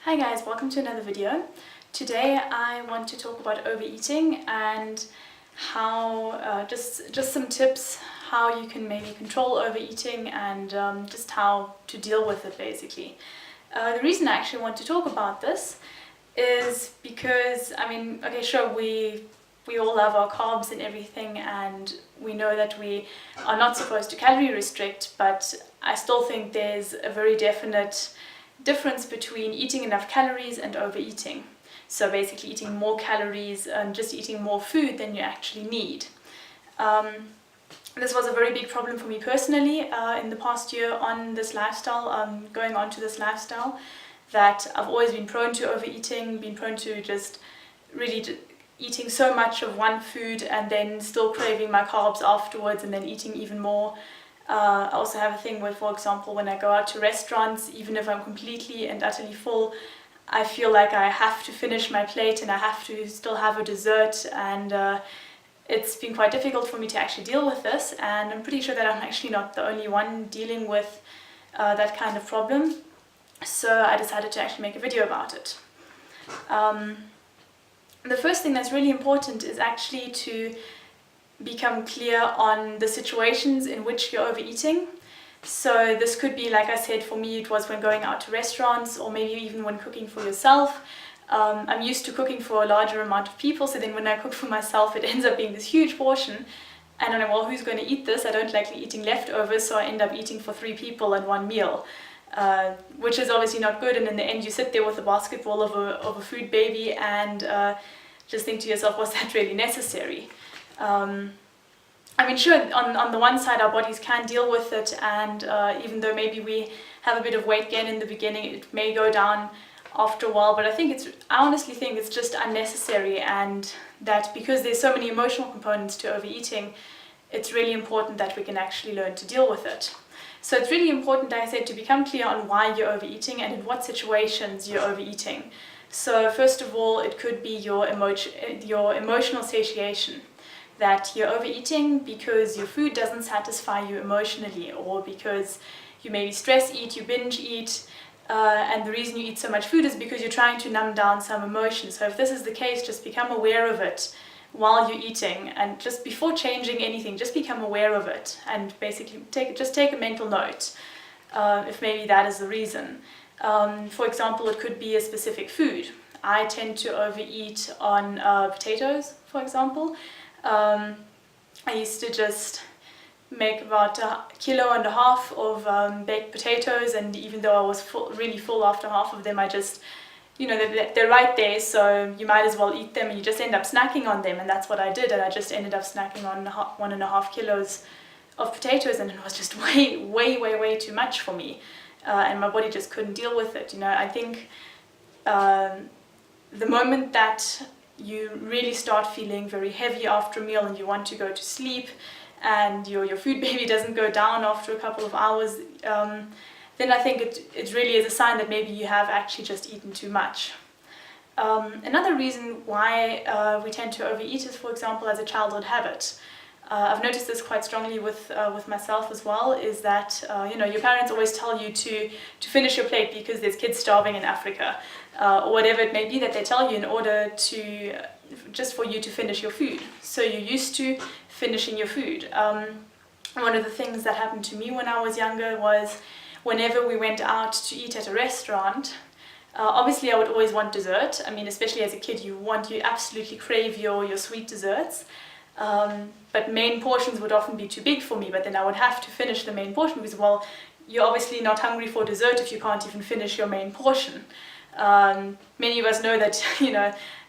Hi guys, welcome to another video. Today I want to talk about overeating and how, just some tips how you can maybe control overeating and just how to deal with it basically. The reason I actually want to talk about this is because, okay, sure, we all love our carbs and everything, and we know that we are not supposed to calorie restrict, but I still think there's a very definite difference between eating enough calories and overeating. So basically eating more calories and just eating more food than you actually need. This was a very big problem for me personally in the past year on this lifestyle, going on to this lifestyle, that I've always been prone to overeating, been prone to just really eating so much of one food and then still craving my carbs afterwards and then eating even more. I also have a thing where, for example, when I go out to restaurants, even if I'm completely and utterly full, I feel like I have to finish my plate and I have to still have a dessert, and it's been quite difficult for me to actually deal with this, and I'm pretty sure that I'm actually not the only one dealing with that kind of problem. So I decided to actually make a video about it. The first thing that's really important is actually to become clear on the situations in which you're overeating. So this could be, like I said, for me it was when going out to restaurants, or maybe even when cooking for yourself. I'm used to cooking for a larger amount of people, so then when I cook for myself it ends up being this huge portion, and I'm like, well, who's going to eat this? I don't like eating leftovers, so I end up eating for 3 people in one meal. Which is obviously not good, and in the end you sit there with a basketball of a food baby and just think to yourself, was that really necessary? Sure, on the one side our bodies can deal with it, and even though maybe we have a bit of weight gain in the beginning, it may go down after a while, but I honestly think it's just unnecessary, and that because there's so many emotional components to overeating, it's really important that we can actually learn to deal with it. So it's really important, like I said, to become clear on why you're overeating and in what situations you're overeating. So first of all, it could be your emotional satiation, that you're overeating because your food doesn't satisfy you emotionally, or because you maybe stress eat, you binge eat, and the reason you eat so much food is because you're trying to numb down some emotion. So if this is the case, just become aware of it while you're eating, and just before changing anything, just become aware of it and basically take a mental note if maybe that is the reason. For example, it could be a specific food. I tend to overeat on potatoes, for example. I used to just make about 1.5 kilos of baked potatoes, and even though I was really full after half of them, I just, they're right there, so you might as well eat them, and you just end up snacking on them, and that's what I did, and I just ended up snacking on 1.5 kilos of potatoes, and it was just way too much for me, and my body just couldn't deal with it. I think the moment that you really start feeling very heavy after a meal and you want to go to sleep, and your food baby doesn't go down after a couple of hours, then I think it really is a sign that maybe you have actually just eaten too much. Another reason why we tend to overeat is, for example, as a childhood habit. I've noticed this quite strongly with myself as well, is that your parents always tell you to finish your plate because there's kids starving in Africa, or whatever it may be that they tell you in order to, just for you to finish your food. So you're used to finishing your food. One of the things that happened to me when I was younger was whenever we went out to eat at a restaurant, obviously I would always want dessert. Especially as a kid, you absolutely crave your sweet desserts. But main portions would often be too big for me, but then I would have to finish the main portion because, well, you're obviously not hungry for dessert if you can't even finish your main portion. Many of us know that,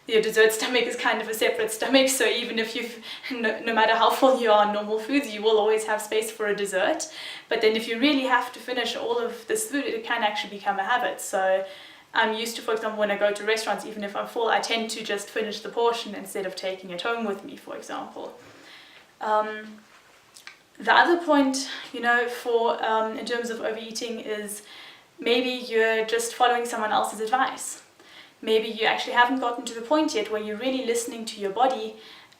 your dessert stomach is kind of a separate stomach, so even if no matter how full you are on normal foods, you will always have space for a dessert. But then if you really have to finish all of this food, it can actually become a habit. So I'm used to, for example, when I go to restaurants, even if I'm full, I tend to just finish the portion instead of taking it home with me, for example. The other point, in terms of overeating is maybe you're just following someone else's advice. Maybe you actually haven't gotten to the point yet where you're really listening to your body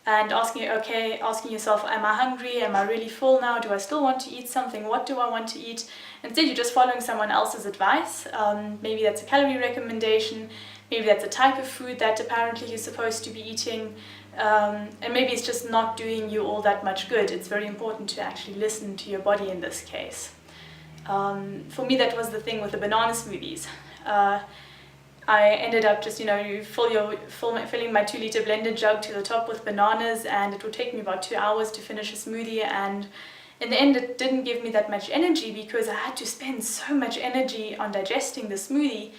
and asking yourself, am I hungry? Am I really full now? Do I still want to eat something? What do I want to eat? Instead, you're just following someone else's advice. Maybe that's a calorie recommendation. Maybe that's a type of food that apparently you're supposed to be eating. And maybe it's just not doing you all that much good. It's very important to actually listen to your body in this case. For me, that was the thing with the banana smoothies. I ended up just, filling my 2-liter blended jug to the top with bananas, and it would take me about 2 hours to finish a smoothie. And in the end, it didn't give me that much energy because I had to spend so much energy on digesting the smoothie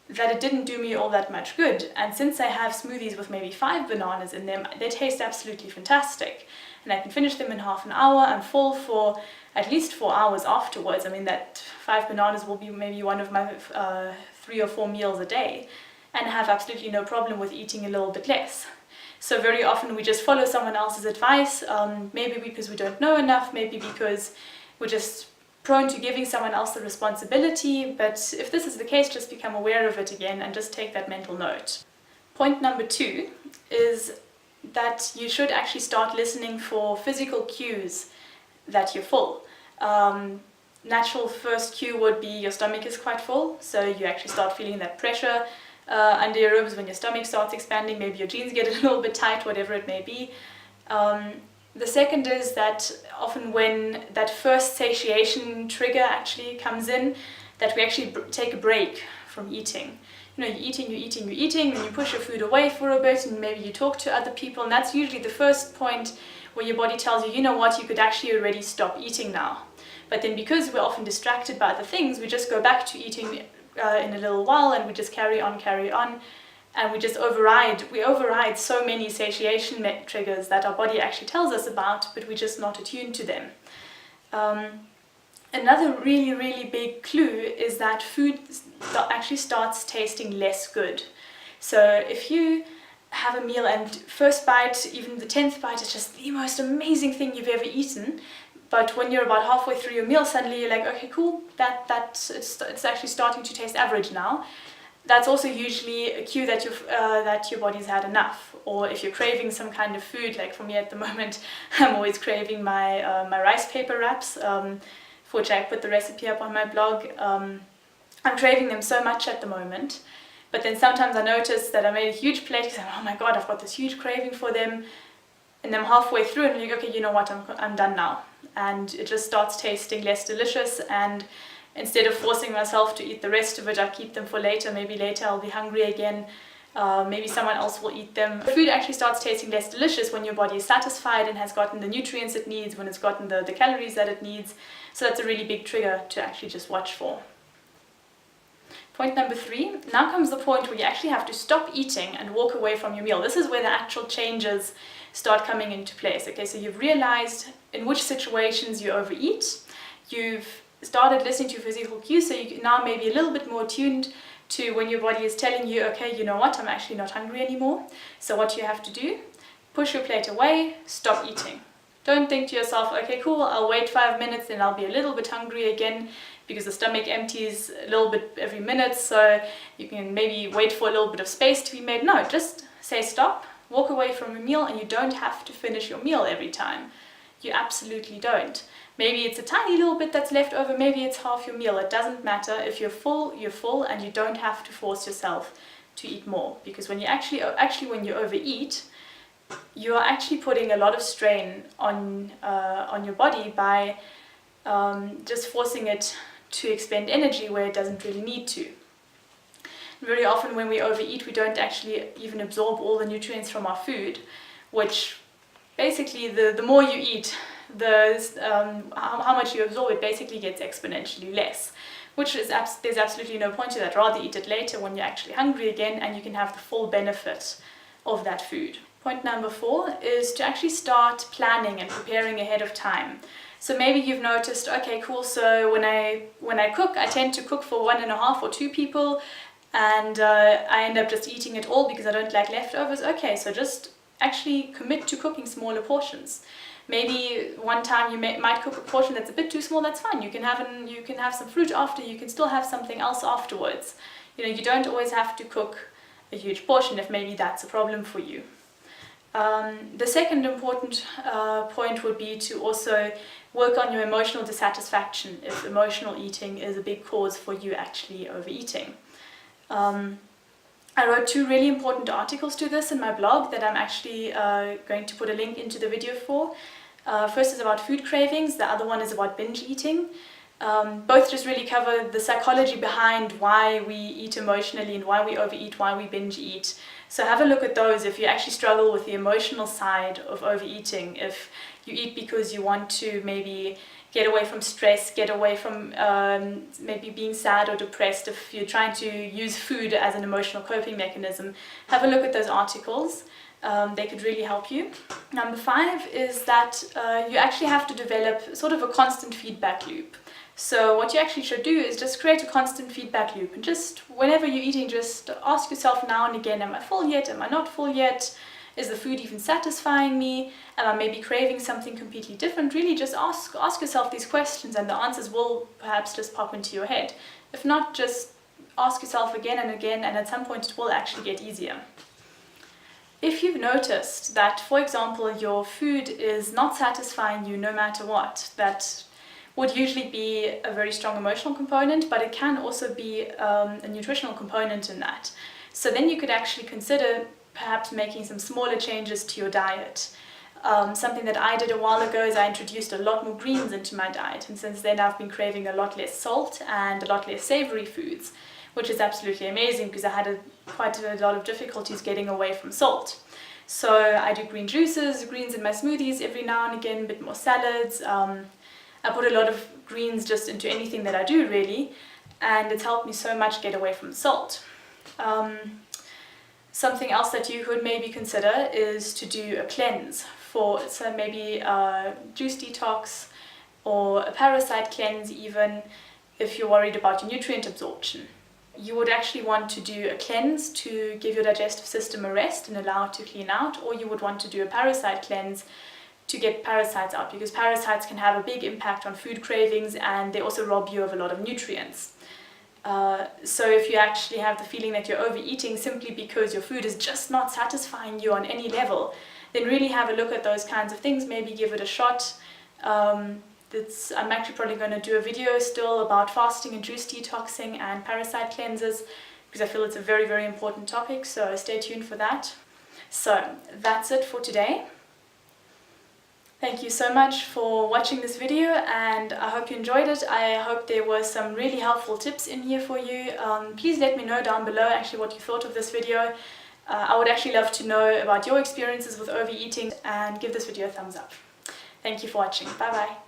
that it didn't do me all that much good. And since I have smoothies with maybe 5 bananas in them, they taste absolutely fantastic. And I can finish them in half an hour. I'm full for at least 4 hours afterwards. I mean, that 5 bananas will be maybe one of my 3 or 4 meals a day, and have absolutely no problem with eating a little bit less. So very often we just follow someone else's advice, maybe because we don't know enough, maybe because we're just prone to giving someone else the responsibility. But if this is the case, just become aware of it again and just take that mental note. Point number 2 is that you should actually start listening for physical cues that you're full. Natural first cue would be your stomach is quite full, so you actually start feeling that pressure under your ribs when your stomach starts expanding. Maybe your jeans get a little bit tight, whatever it may be. The second is that often when that first satiation trigger actually comes in, that we actually take a break from eating. You're eating, and you push your food away for a bit, and maybe you talk to other people, and that's usually the first point where your body tells you, you know what, you could actually already stop eating now. But then because we're often distracted by other things, we just go back to eating in a little while, and we just carry on, and we just override so many satiation triggers that our body actually tells us about, but we're just not attuned to them. Another really, really big clue is that food actually starts tasting less good. So if you have a meal and first bite, even the 10th bite, is just the most amazing thing you've ever eaten, but when you're about halfway through your meal, suddenly you're like, okay, cool, it's actually starting to taste average now. That's also usually a cue that your body's had enough. Or if you're craving some kind of food, like for me at the moment, I'm always craving my rice paper wraps, for which I put the recipe up on my blog. I'm craving them so much at the moment. But then sometimes I notice that I made a huge plate because oh my god, I've got this huge craving for them. And I'm halfway through and I'm like, okay, you know what, I'm done now. And it just starts tasting less delicious, and instead of forcing myself to eat the rest of it, I keep them for later. Maybe later I'll be hungry again. Maybe someone else will eat them. Food actually starts tasting less delicious when your body is satisfied and has gotten the nutrients it needs, when it's gotten the calories that it needs. So that's a really big trigger to actually just watch for. Point number 3, now comes the point where you actually have to stop eating and walk away from your meal. This is where the actual changes start coming into place. Okay, so you've realized in which situations you overeat, you've started listening to physical cues, so you now may be a little bit more tuned to when your body is telling you, okay, you know what, I'm actually not hungry anymore. So what you have to do, push your plate away, stop eating. Don't think to yourself, okay, cool, I'll wait 5 minutes and I'll be a little bit hungry again, because the stomach empties a little bit every minute, so you can maybe wait for a little bit of space to be made. No, just say stop, walk away from a meal, and you don't have to finish your meal every time. You absolutely don't. Maybe it's a tiny little bit that's left over, maybe it's half your meal. It doesn't matter. If you're full, and you don't have to force yourself to eat more. Because when you when you overeat, you are actually putting a lot of strain on your body by just forcing it to expend energy where it doesn't really need to. Very often when we overeat, we don't actually even absorb all the nutrients from our food, which basically the more you eat, how much you absorb, it basically gets exponentially less, which is there's absolutely no point to that. Rather eat it later when you're actually hungry again, and you can have the full benefit of that food. Point number 4 is to actually start planning and preparing ahead of time. So maybe you've noticed, okay, cool, so when I cook, I tend to cook for 1.5 or 2 people, and I end up just eating it all because I don't like leftovers. Okay, so just actually commit to cooking smaller portions. Maybe one time you might cook a portion that's a bit too small. That's fine. You can have some fruit after. You can still have something else afterwards. You don't always have to cook a huge portion if maybe that's a problem for you. The second important point would be to also work on your emotional dissatisfaction if emotional eating is a big cause for you actually overeating. I wrote 2 really important articles to this in my blog that I'm actually going to put a link into the video for. First is about food cravings, the other one is about binge eating. Both just really cover the psychology behind why we eat emotionally and why we overeat, why we binge eat. So have a look at those if you actually struggle with the emotional side of overeating, if you eat because you want to maybe get away from stress, get away from maybe being sad or depressed, if you're trying to use food as an emotional coping mechanism, have a look at those articles. They could really help you. Number 5 is that you actually have to develop sort of a constant feedback loop. So what you actually should do is just create a constant feedback loop, and just whenever you're eating, just ask yourself now and again, am I full yet? Am I not full yet? Is the food even satisfying me? Am I maybe craving something completely different? Really just ask yourself these questions, and the answers will perhaps just pop into your head. If not, just ask yourself again and again, and at some point it will actually get easier. If you've noticed that, for example, your food is not satisfying you no matter what, that would usually be a very strong emotional component, but it can also be a nutritional component in that. So then you could actually consider perhaps making some smaller changes to your diet. Something that I did a while ago is I introduced a lot more greens into my diet, and since then I've been craving a lot less salt and a lot less savory foods, which is absolutely amazing because I had quite a lot of difficulties getting away from salt. So I do green juices, greens in my smoothies every now and again, a bit more salads. I put a lot of greens just into anything that I do really, and it's helped me so much get away from salt. Something else that you could maybe consider is to do a cleanse, so maybe a juice detox or a parasite cleanse even, if you're worried about your nutrient absorption. You would actually want to do a cleanse to give your digestive system a rest and allow it to clean out, or you would want to do a parasite cleanse to get parasites out, because parasites can have a big impact on food cravings and they also rob you of a lot of nutrients. So if you actually have the feeling that you're overeating simply because your food is just not satisfying you on any level, then really have a look at those kinds of things, maybe give it a shot. I'm actually probably going to do a video still about fasting and juice detoxing and parasite cleanses, because I feel it's a very, very important topic, so stay tuned for that. So that's it for today. Thank you so much for watching this video, and I hope you enjoyed it. I hope there were some really helpful tips in here for you. Please let me know down below actually what you thought of this video. I would actually love to know about your experiences with overeating, and give this video a thumbs up. Thank you for watching. Bye bye.